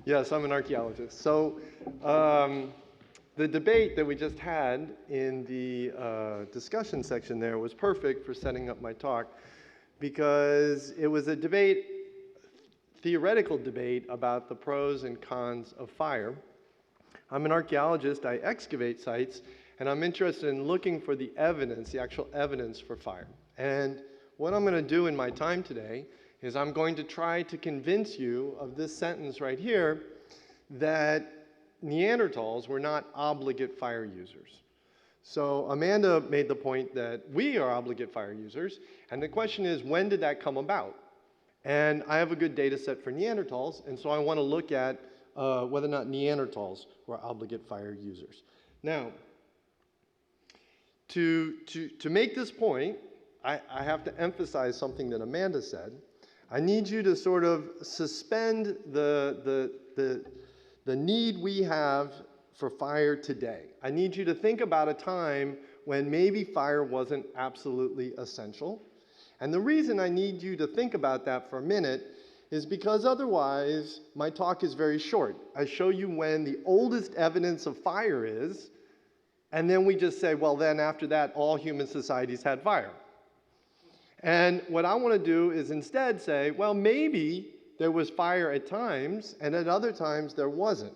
Yes, I'm an archaeologist. So the debate that we just had in the discussion section there was perfect for setting up my talk, because it was a debate, theoretical debate, about the pros and cons of fire. I'm an archaeologist, I excavate sites, and I'm interested in looking for the evidence, the actual evidence for fire. And what I'm going to do in my time today is I'm going to try to convince you of this sentence right here, that Neanderthals were not obligate fire users. So Amanda made the point that we are obligate fire users, and the question is, when did that come about? And I have a good data set for Neanderthals, and so I want to look at whether or not Neanderthals were obligate fire users. Now, to make this point, I have to emphasize something that Amanda said. I need you to sort of suspend the need we have for fire today. I need you to think about a time when maybe fire wasn't absolutely essential. And the reason I need you to think about that for a minute is because otherwise my talk is very short. I show you when the oldest evidence of fire is, and then we just say, well, then after that, all human societies had fire. And what I want to do is instead say, well, maybe there was fire at times, and at other times there wasn't.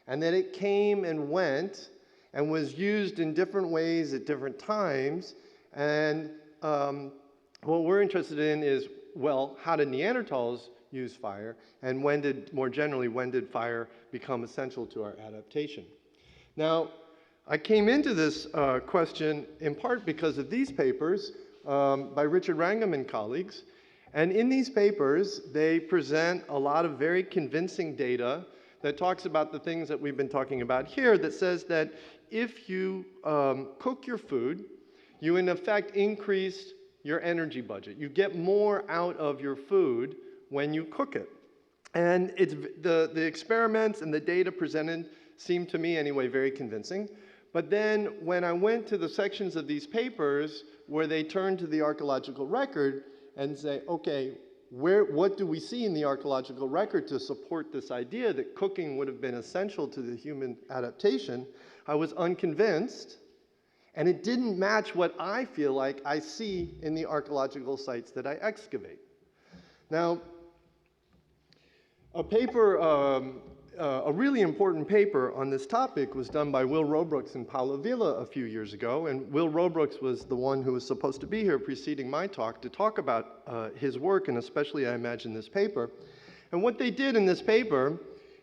And that it came and went and was used in different ways at different times. And what we're interested in is, well, how did Neanderthals use fire? And more generally, when did fire become essential to our adaptation? Now, I came into this question in part because of these papers by Richard Wrangham and colleagues. And in these papers, they present a lot of very convincing data that talks about the things that we've been talking about here, that says that if you cook your food, you in effect increase your energy budget. You get more out of your food when you cook it. And it's the experiments and the data presented seem to me anyway very convincing. But then when I went to the sections of these papers where they turn to the archaeological record and say, okay, what do we see in the archaeological record to support this idea that cooking would have been essential to the human adaptation, I was unconvinced, and it didn't match what I feel like I see in the archaeological sites that I excavate. Now, a really important paper on this topic was done by Will Robrooks and Paulo Villa a few years ago, and Will Robrooks was the one who was supposed to be here preceding my talk to talk about his work, and especially, I imagine, this paper. And what they did in this paper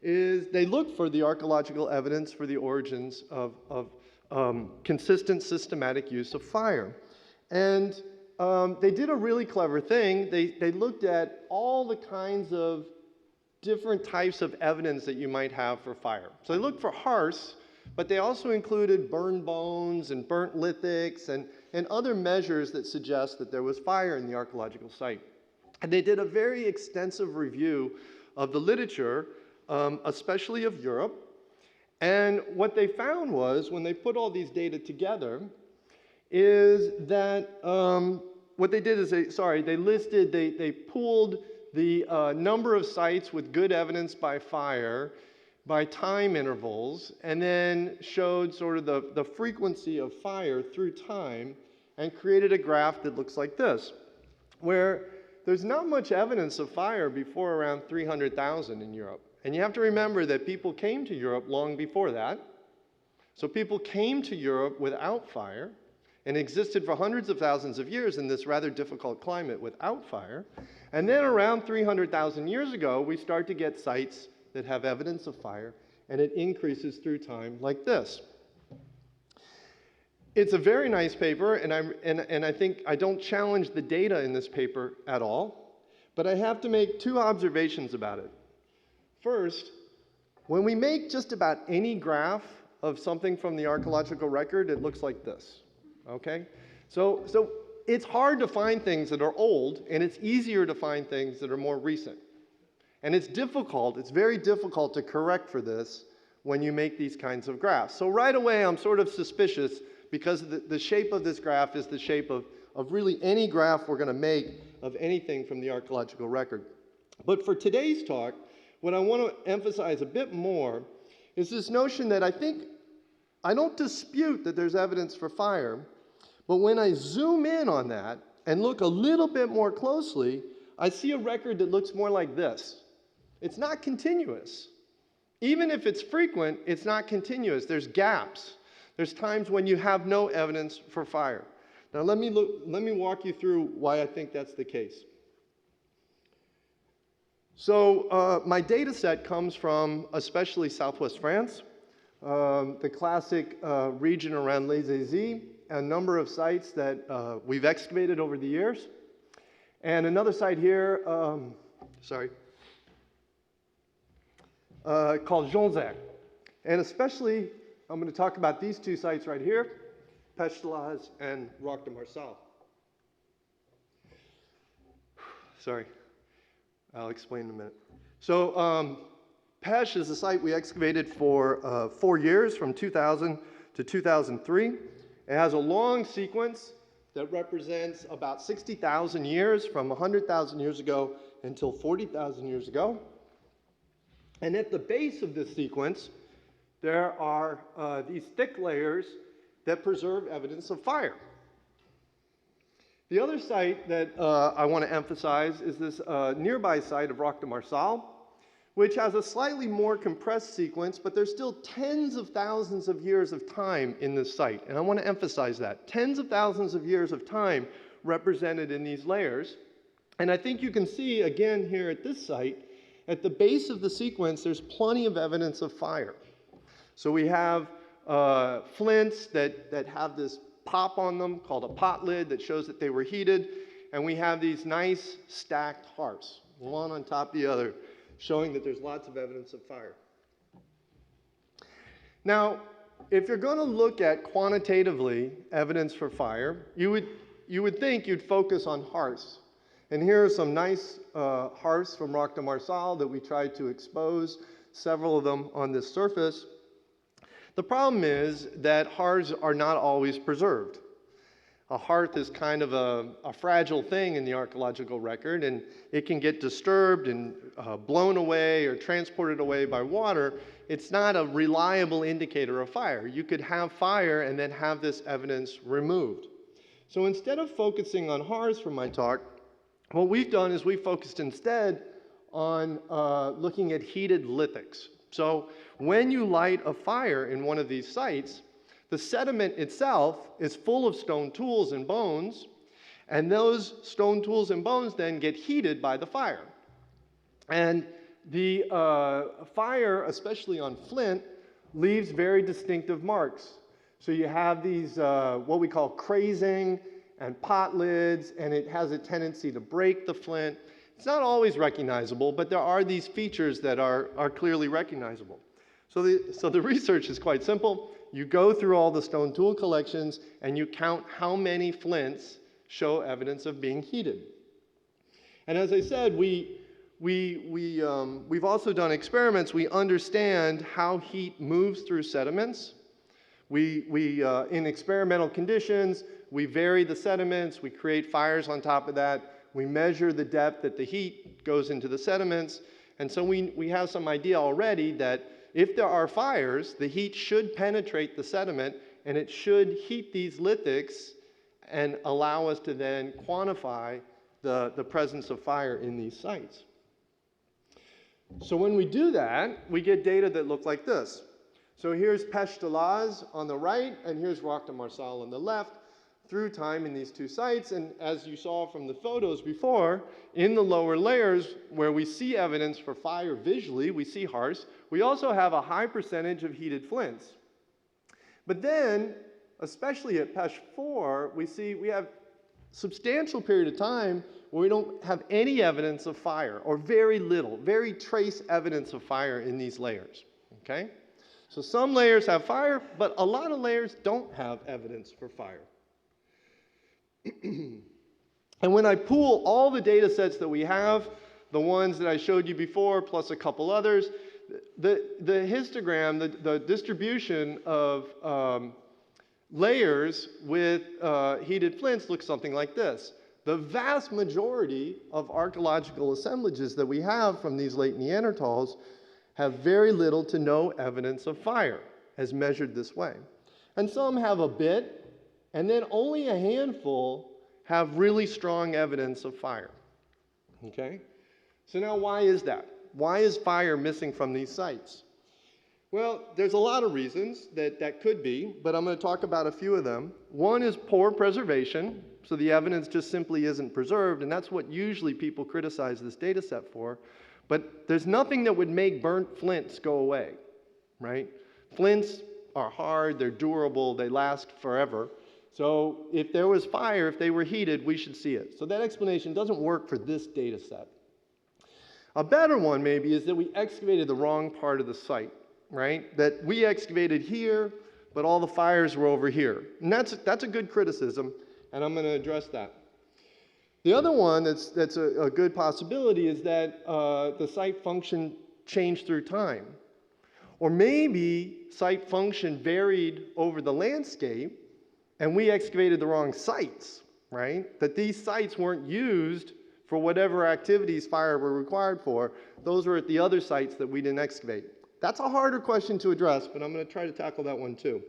is they looked for the archaeological evidence for the origins of consistent systematic use of fire. And they did a really clever thing. They looked at all the kinds of different types of evidence that you might have for fire. So they looked for hearths, but they also included burned bones and burnt lithics and other measures that suggest that there was fire in the archaeological site. And they did a very extensive review of the literature, especially of Europe. And what they found was, when they put all these data together, is that what they did is they pooled the number of sites with good evidence by fire by time intervals, and then showed sort of the frequency of fire through time, and created a graph that looks like this, where there's not much evidence of fire before around 300,000 in Europe. And you have to remember that people came to Europe long before that. So people came to Europe without fire and existed for hundreds of thousands of years in this rather difficult climate without fire. And then around 300,000 years ago, we start to get sites that have evidence of fire, and it increases through time like this. It's a very nice paper, and I think I don't challenge the data in this paper at all, but I have to make two observations about it. First, when we make just about any graph of something from the archaeological record, it looks like this, okay? So it's hard to find things that are old, and it's easier to find things that are more recent. And it's very difficult to correct for this when you make these kinds of graphs. So right away, I'm sort of suspicious, because the shape of this graph is the shape of really any graph we're going to make of anything from the archaeological record. But for today's talk, what I want to emphasize a bit more is this notion that I don't dispute that there's evidence for fire, but when I zoom in on that and look a little bit more closely, I see a record that looks more like this. It's not continuous. Even if it's frequent, it's not continuous. There's gaps. There's times when you have no evidence for fire. Now let me walk you through why I think that's the case. So my data set comes from especially Southwest France, the classic region around Les Aisies, a number of sites that we've excavated over the years. And another site here, called Jean-Jacques. And especially, I'm going to talk about these two sites right here, Pestelaz and Roc de Marçal. Sorry, I'll explain in a minute. So Pesh is a site we excavated for 4 years, from 2000 to 2003. It has a long sequence that represents about 60,000 years, from 100,000 years ago until 40,000 years ago. And at the base of this sequence, there are these thick layers that preserve evidence of fire. The other site that I want to emphasize is this nearby site of Roc de Marçal, which has a slightly more compressed sequence, but there's still tens of thousands of years of time in this site. And I want to emphasize that. Tens of thousands of years of time represented in these layers. And I think you can see, again, here at this site, at the base of the sequence, there's plenty of evidence of fire. So we have flints that have this pop on them called a pot lid that shows that they were heated. And we have these nice stacked hearths, one on top of the other, showing that there's lots of evidence of fire. Now, if you're going to look at quantitatively evidence for fire, you would think you'd focus on hearths. And here are some nice hearths from Roc de Marçal that we tried to expose, several of them on this surface. The problem is that hearths are not always preserved. A hearth is kind of a fragile thing in the archaeological record, and it can get disturbed and blown away or transported away by water. It's not a reliable indicator of fire. You could have fire and then have this evidence removed. So instead of focusing on hearths for my talk, what we've done is we focused instead on looking at heated lithics. So when you light a fire in one of these sites, the sediment itself is full of stone tools and bones, and those stone tools and bones then get heated by the fire. And the fire, especially on flint, leaves very distinctive marks. So you have these, what we call crazing and pot lids, and it has a tendency to break the flint. It's not always recognizable, but there are these features that are clearly recognizable. So the research is quite simple. You go through all the stone tool collections and you count how many flints show evidence of being heated. And as I said, we've also done experiments. We understand how heat moves through sediments. In experimental conditions, we vary the sediments, we create fires on top of that, we measure the depth that the heat goes into the sediments, and so we have some idea already that if there are fires, the heat should penetrate the sediment, and it should heat these lithics and allow us to then quantify the presence of fire in these sites. So when we do that, we get data that look like this. So here's Pestelaz on the right, and here's Roc de Marçal on the left, through time in these two sites. And as you saw from the photos before, in the lower layers where we see evidence for fire visually, we see hearths, we also have a high percentage of heated flints. But then, especially at Pesh 4, we have substantial period of time where we don't have any evidence of fire, or very little, very trace evidence of fire in these layers, okay? So some layers have fire, but a lot of layers don't have evidence for fire. And when I pool all the data sets that we have, the ones that I showed you before, plus a couple others, the histogram, the distribution of layers with heated flints looks something like this. the vast majority of archaeological assemblages that we have from these late Neanderthals have very little to no evidence of fire as measured this way. And some have a bit, and then only a handful have really strong evidence of fire. Okay? So now why is that? Why is fire missing from these sites? Well, there's a lot of reasons that could be, but I'm going to talk about a few of them. One is poor preservation, so the evidence just simply isn't preserved, and that's what usually people criticize this data set for. But there's nothing that would make burnt flints go away, right? Flints are hard, they're durable, they last forever. So if there was fire, if they were heated, we should see it. So that explanation doesn't work for this data set. A better one maybe is that we excavated the wrong part of the site, right? That we excavated here, but all the fires were over here. And that's a good criticism, and I'm going to address that. The other one that's a good possibility is that the site function changed through time. Or maybe site function varied over the landscape, and we excavated the wrong sites, right? That these sites weren't used for whatever activities fire were required for. Those were at the other sites that we didn't excavate. That's a harder question to address, but I'm going to try to tackle that one too.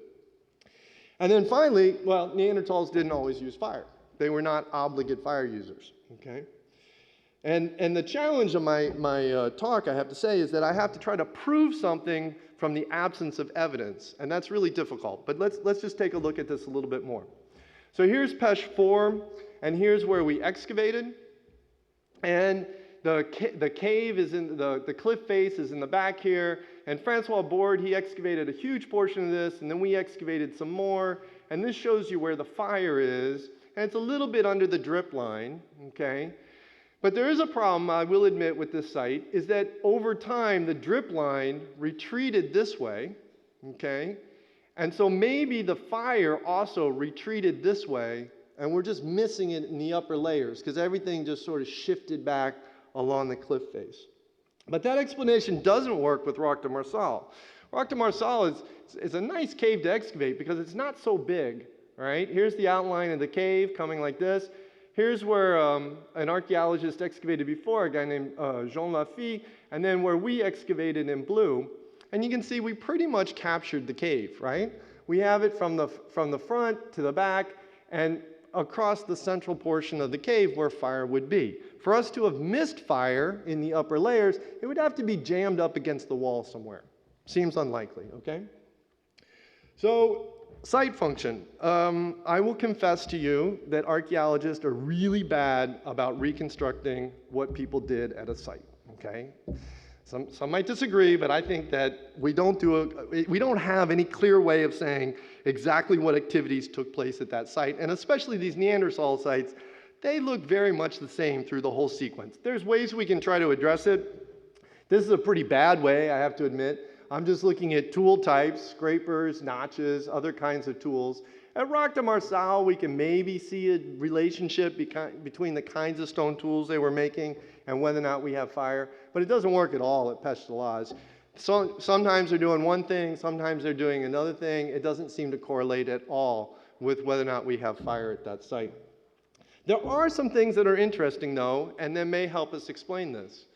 And then finally, well, Neanderthals didn't always use fire. They were not obligate fire users, okay? And the challenge of my talk, I have to say, is that I have to try to prove something from the absence of evidence, and that's really difficult. But let's just take a look at this a little bit more. So here's Pesh 4, and here's where we excavated, and the cave is in, the cliff face is in the back here, and Francois Borde, he excavated a huge portion of this, and then we excavated some more, and this shows you where the fire is, and it's a little bit under the drip line, okay? But there is a problem, I will admit, with this site, is that over time, the drip line retreated this way, okay? And so maybe the fire also retreated this way, and we're just missing it in the upper layers, because everything just sort of shifted back along the cliff face. But that explanation doesn't work with Roc de Marsal. Roc de Marsal is a nice cave to excavate because it's not so big, right? Here's the outline of the cave coming like this. Here's where an archaeologist excavated before, a guy named Jean Lafille, and then where we excavated in blue. And you can see we pretty much captured the cave, right? We have it from the front to the back and across the central portion of the cave where fire would be. For us to have missed fire in the upper layers, it would have to be jammed up against the wall somewhere. Seems unlikely, okay? So, site function. I will confess to you that archaeologists are really bad about reconstructing what people did at a site, okay? Some might disagree, but I think that we don't have any clear way of saying exactly what activities took place at that site, and especially these Neanderthal sites, they look very much the same through the whole sequence. There's ways we can try to address it. This is a pretty bad way, I have to admit. I'm just looking at tool types, scrapers, notches, other kinds of tools. At Roc de Marsal, we can maybe see a relationship between the kinds of stone tools they were making and whether or not we have fire, but it doesn't work at all at Pesh de Laz. So, sometimes they're doing one thing, sometimes they're doing another thing. It doesn't seem to correlate at all with whether or not we have fire at that site. There are some things that are interesting, though, and that may help us explain this.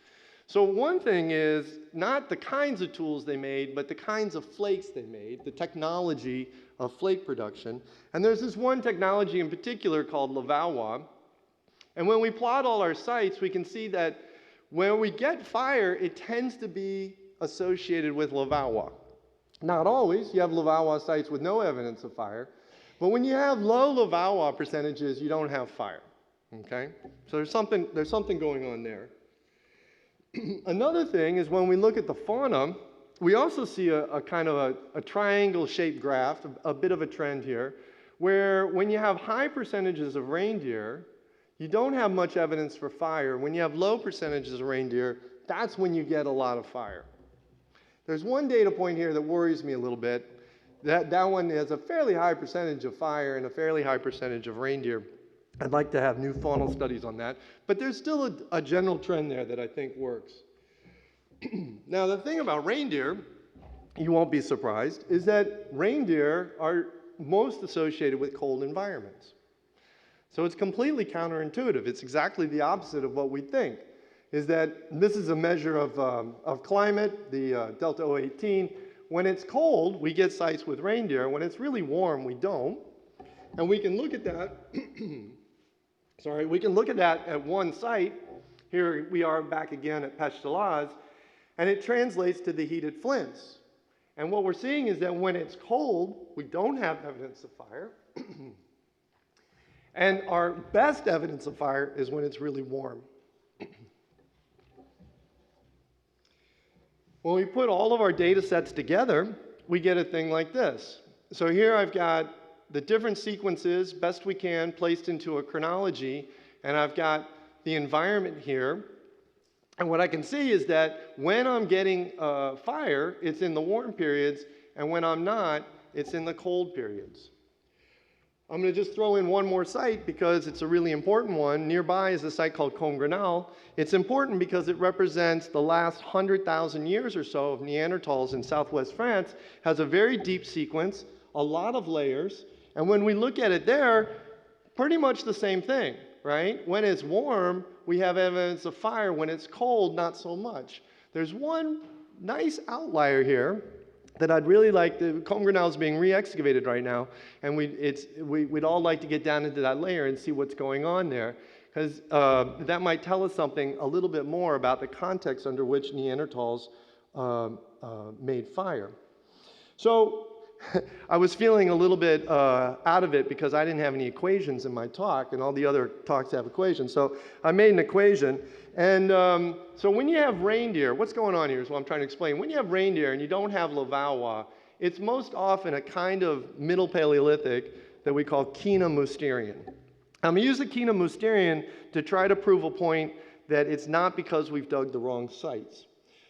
So one thing is not the kinds of tools they made, but the kinds of flakes they made, the technology of flake production. And there's this one technology in particular called Levallois. And when we plot all our sites, we can see that when we get fire, it tends to be associated with Levallois. Not always. You have Levallois sites with no evidence of fire. But when you have low Levallois percentages, you don't have fire. Okay? So there's something going on there. Another thing is when we look at the fauna, we also see a kind of a triangle-shaped graph, a bit of a trend here, where when you have high percentages of reindeer, you don't have much evidence for fire. When you have low percentages of reindeer, that's when you get a lot of fire. There's one data point here that worries me a little bit. That one has a fairly high percentage of fire and a fairly high percentage of reindeer. I'd like to have new faunal studies on that, but there's still a general trend there that I think works. Now, the thing about reindeer, you won't be surprised, is that reindeer are most associated with cold environments. So it's completely counterintuitive. It's exactly the opposite of what we think, is that this is a measure of climate, the Delta O18. When it's cold, we get sites with reindeer. When it's really warm, we don't. And we can look at that, sorry, we can look at that at one site. Here we are back again at Pestalaz, and it translates to the heated flints. And what we're seeing is that when it's cold, we don't have evidence of fire. And our best evidence of fire is when it's really warm. When we put all of our data sets together, we get a thing like this. So here I've got the different sequences, best we can, placed into a chronology, and I've got the environment here. And what I can see is that when I'm getting fire, it's in the warm periods, and when I'm not, it's in the cold periods. I'm going to just throw in one more site because it's a really important one. Nearby is a site called Comgrenal. It's important because it represents the last 100,000 years or so of Neanderthals in southwest France, has a very deep sequence, a lot of layers, and when we look at it there, pretty much the same thing, right? When it's warm, we have evidence of fire. When it's cold, not so much. There's one nice outlier here that I'd really like. The Comgrenal is being re-excavated right now, and we'd all like to get down into that layer and see what's going on there, because that might tell us something a little bit more about the context under which Neanderthals made fire. So I was feeling a little bit out of it because I didn't have any equations in my talk, and all the other talks have equations. So I made an equation. And so when you have reindeer, what's going on here is what I'm trying to explain. When you have reindeer and you don't have Levallois, it's most often a kind of Middle Paleolithic that we call Kena-Mousterian. I'm going to use the Kena-Mousterian to try to prove a point that it's not because we've dug the wrong sites.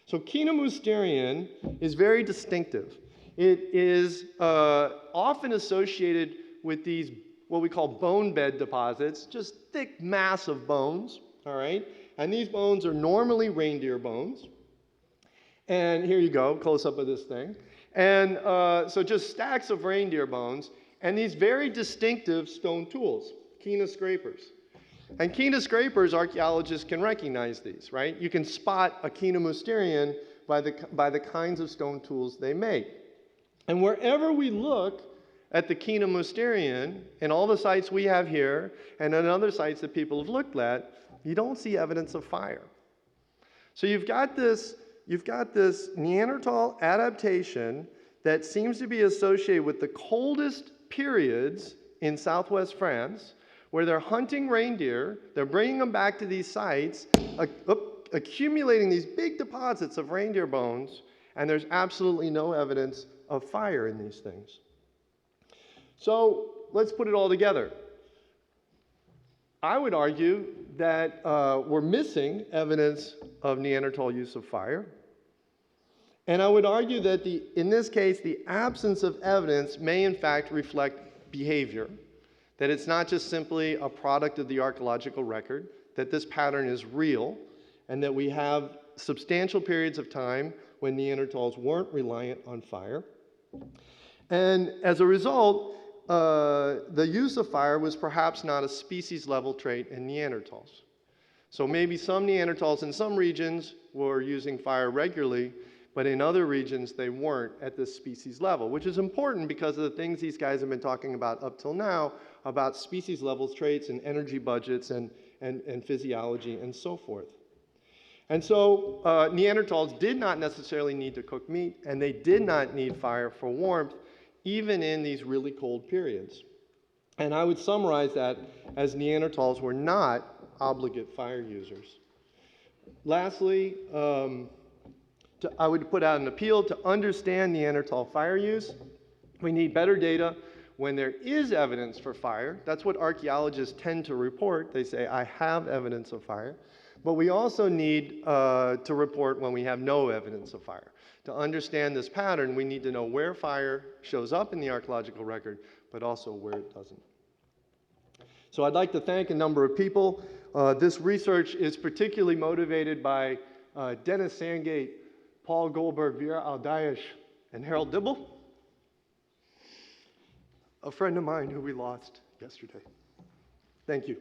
So Kena-Mousterian is very distinctive. It is often associated with these, what we call bone bed deposits, just thick mass of bones, all right? And these bones are normally reindeer bones. And here you go, close up of this thing. And so just stacks of reindeer bones, and these very distinctive stone tools, Kena scrapers. And Kena scrapers, archaeologists can recognize these, right? You can spot a Kena-Mousterian by the kinds of stone tools they make. And wherever we look at the Kena-Mousterian, in all the sites we have here, and in other sites that people have looked at, you don't see evidence of fire. So you've got this Neanderthal adaptation that seems to be associated with the coldest periods in southwest France, where they're hunting reindeer, they're bringing them back to these sites, accumulating these big deposits of reindeer bones, and there's absolutely no evidence of fire in these things. So let's put it all together. I would argue that we're missing evidence of Neanderthal use of fire. And I would argue that in this case, the absence of evidence may in fact reflect behavior, that it's not just simply a product of the archaeological record, that this pattern is real, and that we have substantial periods of time when Neanderthals weren't reliant on fire. And as a result, the use of fire was perhaps not a species-level trait in Neanderthals. So maybe some Neanderthals in some regions were using fire regularly, but in other regions they weren't at this species level, which is important because of the things these guys have been talking about up till now, about species-level traits and energy budgets and physiology and so forth. And so Neanderthals did not necessarily need to cook meat, and they did not need fire for warmth, even in these really cold periods. And I would summarize that as Neanderthals were not obligate fire users. Lastly, I would put out an appeal to understand Neanderthal fire use. We need better data when there is evidence for fire. That's what archaeologists tend to report. They say, I have evidence of fire. But we also need to report when we have no evidence of fire. To understand this pattern, we need to know where fire shows up in the archaeological record, but also where it doesn't. So I'd like to thank a number of people. This research is particularly motivated by Dennis Sandgate, Paul Goldberg, Vera Aldayesh, and Harold Dibble, a friend of mine who we lost yesterday. Thank you.